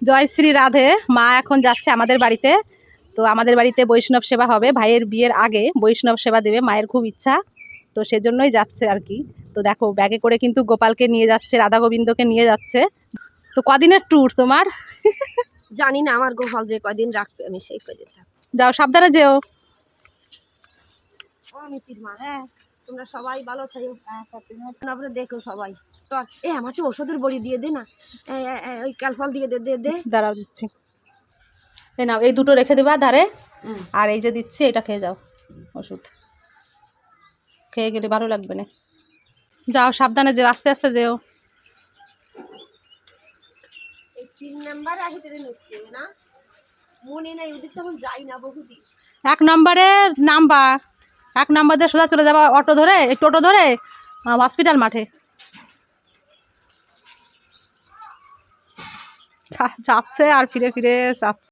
জয় শ্রী রাধে। মা এখন যাচ্ছে আমাদের বাড়িতে। তো আমাদের বাড়িতে বৈষ্ণব সেবা হবে, ভাইয়ের বিয়ের আগে বৈষ্ণব সেবা দেবে, মায়ের খুব ইচ্ছা, তো সেজন্যই যাচ্ছে আর কি। তো দেখো ব্যাগে করে কিন্তু গোপালকে নিয়ে যাচ্ছে, রাধা গোবিন্দকে নিয়ে যাচ্ছে। তো কদিনের ট্যুর তোমার? জানি না, আমার গোপাল যে কদিন রাখবে আমি সেই কদিন থাকবো। যাও, সাবধানে যেও। ও মিতির মা, হ্যাঁ তোমরা সবাই ভালো থাকো। আপনারা দেখো সবাই। আমার তো ওষুধের বড়ি দিয়ে দে না, ওই ক্যালফল দিয়ে দে দে দে। দাঁড়াও দিচ্ছি, এই নাও, এই দুটো রেখে দেবা ধারে, আর এই যে দিচ্ছি এটা খেয়ে যাও, ওষুধ খেয়ে গেলে ভালো লাগবে না। যাও সাবধানে যেও, আস্তে আস্তে যেও। এই 3 নাম্বার আসতে ঢুকতে না, মনে নাই ওদের তখন যাই না বহুদিন। 1 নম্বরে নামবা, 1 নম্বর দিয়ে সোজা চলে যাবা অটো ধরে, টোটো ধরে হসপিটাল মাঠে। যাচ্ছে আর ফিরে ফিরে যাচ্ছে।